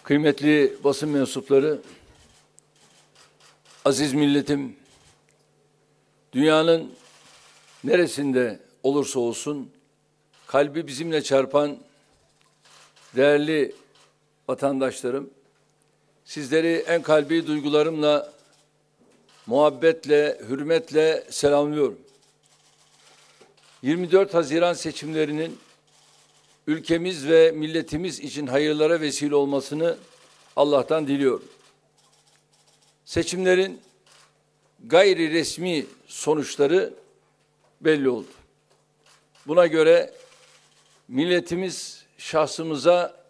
Kıymetli basın mensupları, aziz milletim, dünyanın neresinde olursa olsun kalbi bizimle çarpan değerli vatandaşlarım, sizleri en kalbi duygularımla, muhabbetle, hürmetle selamlıyorum. 24 Haziran seçimlerinin ülkemiz ve milletimiz için hayırlara vesile olmasını Allah'tan diliyorum. Seçimlerin gayri resmi sonuçları belli oldu. Buna göre milletimiz şahsımıza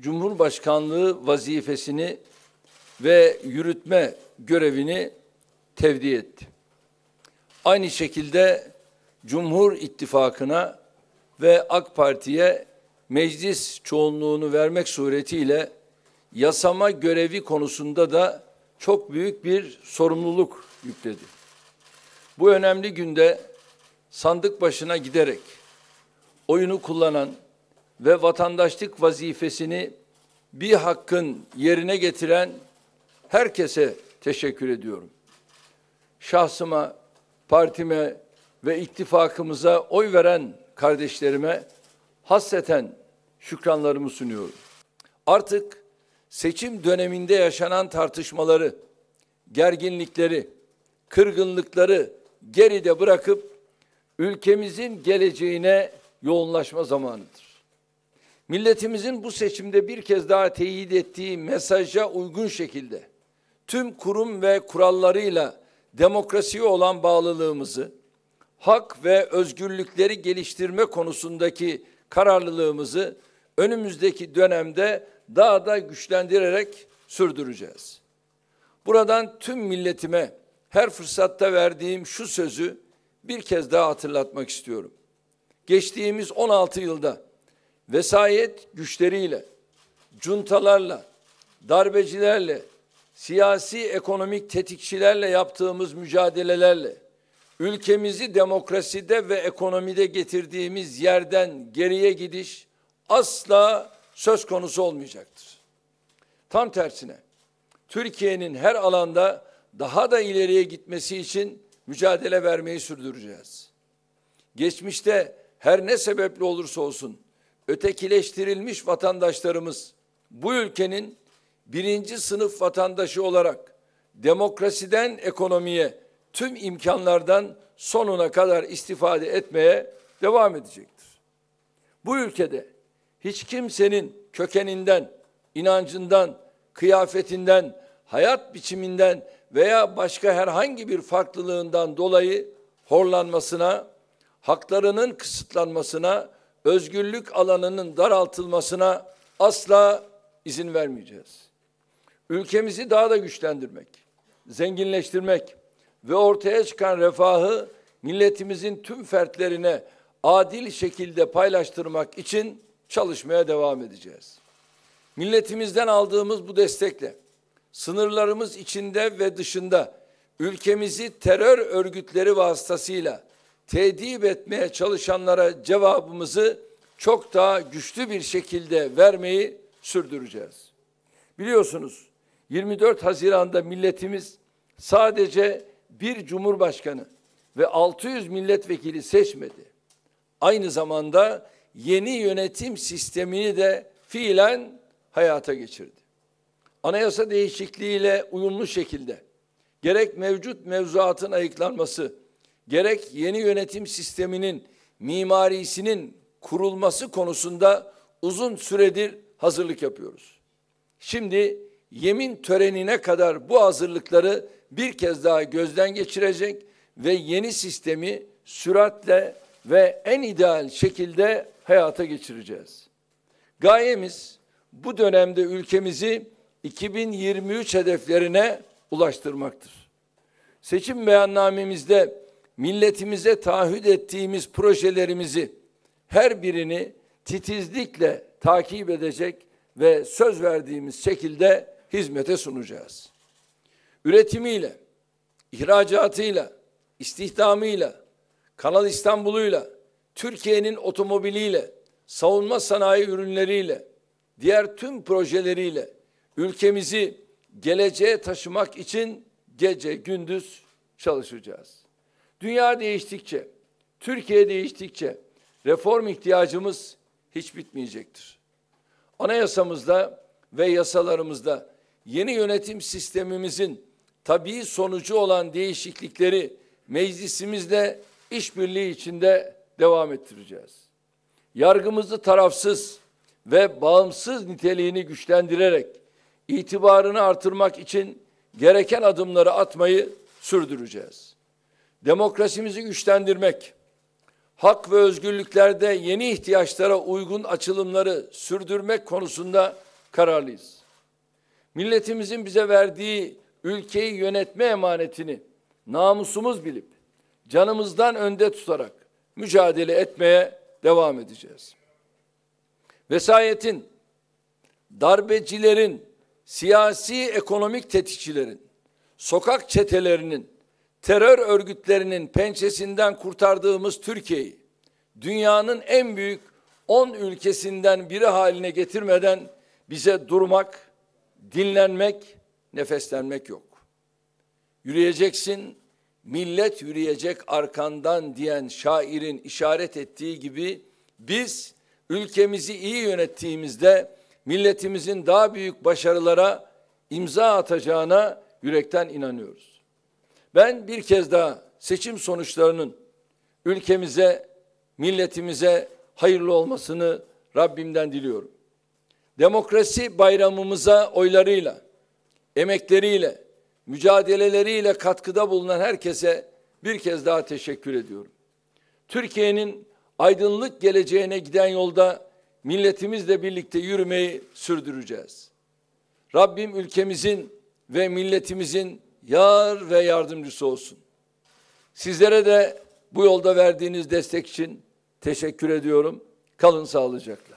Cumhurbaşkanlığı vazifesini ve yürütme görevini tevdi etti. Aynı şekilde Cumhur İttifakı'na ve AK Parti'ye meclis çoğunluğunu vermek suretiyle yasama görevi konusunda da çok büyük bir sorumluluk yükledi. Bu önemli günde sandık başına giderek oyunu kullanan ve vatandaşlık vazifesini bir hakkın yerine getiren herkese teşekkür ediyorum. Şahsıma, partime ve ittifakımıza oy veren kardeşlerime hasreten şükranlarımı sunuyorum. Artık seçim döneminde yaşanan tartışmaları, gerginlikleri, kırgınlıkları geride bırakıp ülkemizin geleceğine yoğunlaşma zamanıdır. Milletimizin bu seçimde bir kez daha teyit ettiği mesaja uygun şekilde tüm kurum ve kurallarıyla demokrasiye olan bağlılığımızı, hak ve özgürlükleri geliştirme konusundaki kararlılığımızı önümüzdeki dönemde daha da güçlendirerek sürdüreceğiz. Buradan tüm milletime her fırsatta verdiğim şu sözü bir kez daha hatırlatmak istiyorum. Geçtiğimiz 16 yılda vesayet güçleriyle, cuntalarla, darbecilerle, siyasi ekonomik tetikçilerle yaptığımız mücadelelerle ülkemizi demokraside ve ekonomide getirdiğimiz yerden geriye gidiş asla söz konusu olmayacaktır. Tam tersine Türkiye'nin her alanda daha da ileriye gitmesi için mücadele vermeyi sürdüreceğiz. Geçmişte her ne sebeple olursa olsun ötekileştirilmiş vatandaşlarımız bu ülkenin birinci sınıf vatandaşı olarak demokrasiden ekonomiye, tüm imkanlardan sonuna kadar istifade etmeye devam edecektir. Bu ülkede hiç kimsenin kökeninden, inancından, kıyafetinden, hayat biçiminden veya başka herhangi bir farklılığından dolayı horlanmasına, haklarının kısıtlanmasına, özgürlük alanının daraltılmasına asla izin vermeyeceğiz. Ülkemizi daha da güçlendirmek, zenginleştirmek ve ortaya çıkan refahı milletimizin tüm fertlerine adil şekilde paylaştırmak için çalışmaya devam edeceğiz. Milletimizden aldığımız bu destekle sınırlarımız içinde ve dışında ülkemizi terör örgütleri vasıtasıyla tedip etmeye çalışanlara cevabımızı çok daha güçlü bir şekilde vermeyi sürdüreceğiz. Biliyorsunuz 24 Haziran'da milletimiz sadece bir cumhurbaşkanı ve 600 milletvekili seçmedi. Aynı zamanda yeni yönetim sistemini de fiilen hayata geçirdi. Anayasa değişikliğiyle uyumlu şekilde gerek mevcut mevzuatın ayıklanması, gerek yeni yönetim sisteminin mimarisinin kurulması konusunda uzun süredir hazırlık yapıyoruz. Şimdi yemin törenine kadar bu hazırlıkları bir kez daha gözden geçirecek ve yeni sistemi süratle ve en ideal şekilde hayata geçireceğiz. Gayemiz bu dönemde ülkemizi 2023 hedeflerine ulaştırmaktır. Seçim beyannamemizde milletimize taahhüt ettiğimiz projelerimizi her birini titizlikle takip edecek ve söz verdiğimiz şekilde hizmete sunacağız. Üretimiyle, ihracatıyla, istihdamıyla, Kanal İstanbul'uyla, Türkiye'nin otomobiliyle, savunma sanayi ürünleriyle, diğer tüm projeleriyle ülkemizi geleceğe taşımak için gece gündüz çalışacağız. Dünya değiştikçe, Türkiye değiştikçe reform ihtiyacımız hiç bitmeyecektir. Anayasamızda ve yasalarımızda yeni yönetim sistemimizin tabii sonucu olan değişiklikleri meclisimizle işbirliği içinde devam ettireceğiz. Yargımızı tarafsız ve bağımsız niteliğini güçlendirerek itibarını artırmak için gereken adımları atmayı sürdüreceğiz. Demokrasimizi güçlendirmek, hak ve özgürlüklerde yeni ihtiyaçlara uygun açılımları sürdürmek konusunda kararlıyız. Milletimizin bize verdiği ülkeyi yönetme emanetini namusumuz bilip canımızdan önde tutarak mücadele etmeye devam edeceğiz. Vesayetin, darbecilerin, siyasi ekonomik tetikçilerin, sokak çetelerinin, terör örgütlerinin pençesinden kurtardığımız Türkiye'yi dünyanın en büyük 10 ülkesinden biri haline getirmeden bize durmak, dinlenmek, nefeslenmek yok. Yürüyeceksin, millet yürüyecek arkandan diyen şairin işaret ettiği gibi biz ülkemizi iyi yönettiğimizde milletimizin daha büyük başarılara imza atacağına yürekten inanıyoruz. Ben bir kez daha seçim sonuçlarının ülkemize, milletimize hayırlı olmasını Rabbimden diliyorum. Demokrasi bayramımıza oylarıyla, emekleriyle, mücadeleleriyle katkıda bulunan herkese bir kez daha teşekkür ediyorum. Türkiye'nin aydınlık geleceğine giden yolda milletimizle birlikte yürümeyi sürdüreceğiz. Rabbim ülkemizin ve milletimizin yar ve yardımcısı olsun. Sizlere de bu yolda verdiğiniz destek için teşekkür ediyorum. Kalın sağlıcakla.